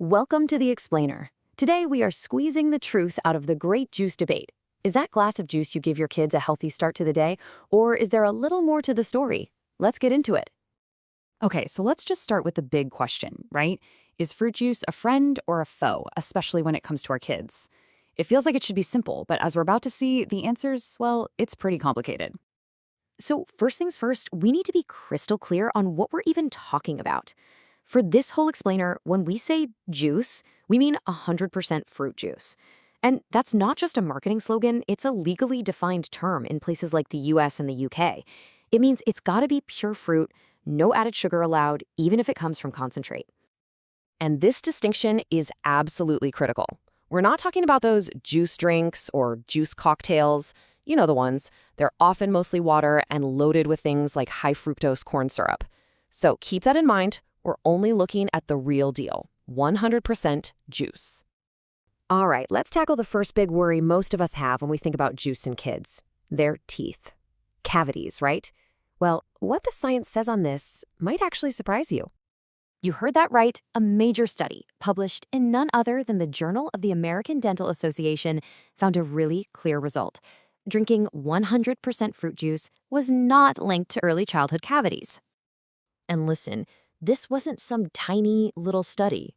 Welcome to The Explainer. Today we are squeezing the truth out of the great juice debate. Is that glass of juice you give your kids a healthy start to the day, or is there a little more to the story? Let's get into it. Okay, so let's just start with the big question, right? Is fruit juice a friend or a foe, especially when it comes to our kids? It feels like it should be simple, but as we're about to see, the answer's, well, it's pretty complicated. So first things first, we need to be crystal clear on what we're even talking about. For this whole explainer, when we say juice, we mean 100% fruit juice. And that's not just a marketing slogan, it's a legally defined term in places like the US and the UK. It means it's gotta be pure fruit, no added sugar allowed, even if it comes from concentrate. And this distinction is absolutely critical. We're not talking about those juice drinks or juice cocktails. You know the ones. They're often mostly water and loaded with things like high fructose corn syrup. So keep that in mind. We're only looking at the real deal, 100% juice. All right, let's tackle the first big worry most of us have when we think about juice in kids. Their teeth. Cavities, right? Well, what the science says on this might actually surprise you. You heard that right. A major study, published in none other than the Journal of the American Dental Association, found a really clear result. Drinking 100% fruit juice was not linked to early childhood cavities. And listen, this wasn't some tiny little study.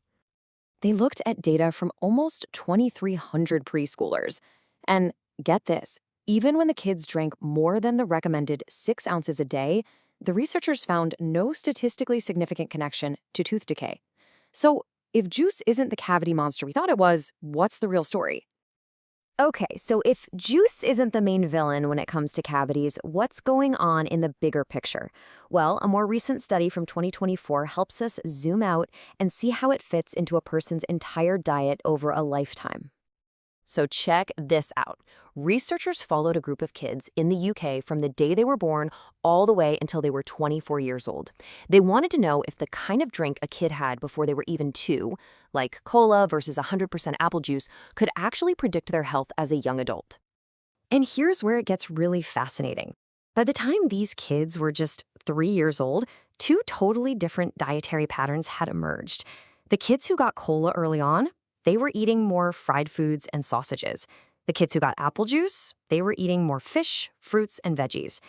They looked at data from almost 2,300 preschoolers. And get this, even when the kids drank more than the recommended 6 ounces a day, the researchers found no statistically significant connection to tooth decay. So if juice isn't the cavity monster we thought it was, what's the real story? Okay, so if juice isn't the main villain when it comes to cavities, what's going on in the bigger picture? Well, a more recent study from 2024 helps us zoom out and see how it fits into a person's entire diet over a lifetime. So check this out. Researchers followed a group of kids in the UK from the day they were born all the way until they were 24 years old. They wanted to know if the kind of drink a kid had before they were even 2, like cola versus 100% apple juice, could actually predict their health as a young adult. And here's where it gets really fascinating. By the time these kids were just 3 years old, 2 totally different dietary patterns had emerged. The kids who got cola early on, they were eating more fried foods and sausages. The kids who got apple juice, they were eating more fish, fruits, and veggies.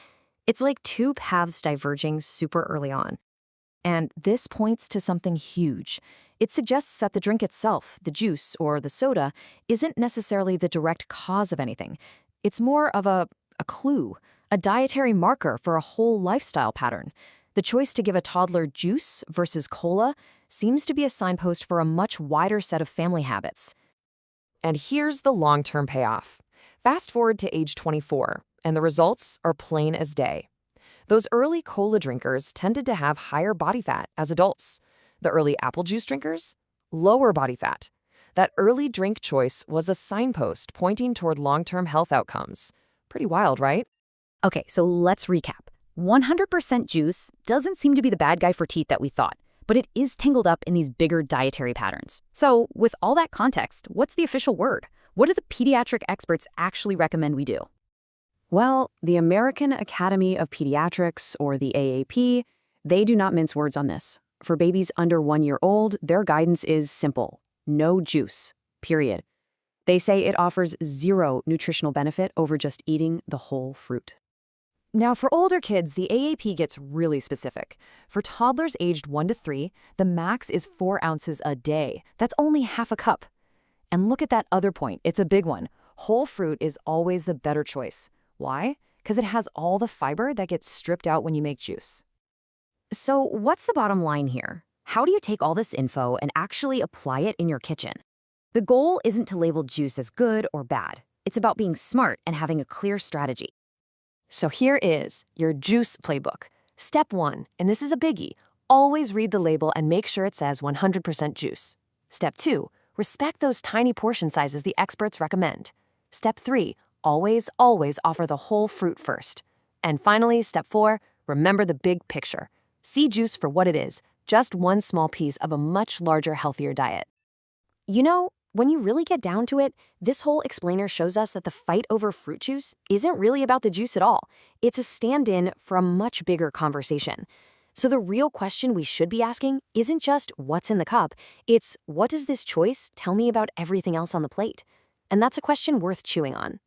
It's like 2 paths diverging super early on. And this points to something huge. It suggests that the drink itself, the juice or the soda, isn't necessarily the direct cause of anything. It's more of a clue, a dietary marker for a whole lifestyle pattern. The choice to give a toddler juice versus cola seems to be a signpost for a much wider set of family habits. And here's the long-term payoff. Fast forward to age 24, and the results are plain as day. Those early cola drinkers tended to have higher body fat as adults. The early apple juice drinkers, lower body fat. That early drink choice was a signpost pointing toward long-term health outcomes. Pretty wild, right? Okay, so let's recap. 100% juice doesn't seem to be the bad guy for teeth that we thought, but it is tangled up in these bigger dietary patterns. So with all that context, what's the official word? What do the pediatric experts actually recommend we do? Well, the American Academy of Pediatrics, or the AAP, they do not mince words on this. For babies under 1 year old, their guidance is simple: no juice, period. They say it offers 0 nutritional benefit over just eating the whole fruit. Now, for older kids, the AAP gets really specific. For toddlers aged 1 to 3, the max is 4 ounces a day. That's only half a cup. And look at that other point. It's a big one. Whole fruit is always the better choice. Why? Because it has all the fiber that gets stripped out when you make juice. So what's the bottom line here? How do you take all this info and actually apply it in your kitchen? The goal isn't to label juice as good or bad. It's about being smart and having a clear strategy. So here is your juice playbook. Step 1, and this is a biggie, always read the label and make sure it says 100% juice. Step 2, respect those tiny portion sizes the experts recommend. Step 3, always offer the whole fruit first. And finally, step 4, remember the big picture. See juice for what it is, just one small piece of a much larger, healthier diet. You know, when you really get down to it, this whole explainer shows us that the fight over fruit juice isn't really about the juice at all. It's a stand-in for a much bigger conversation. So the real question we should be asking isn't just what's in the cup, it's what does this choice tell me about everything else on the plate? And that's a question worth chewing on.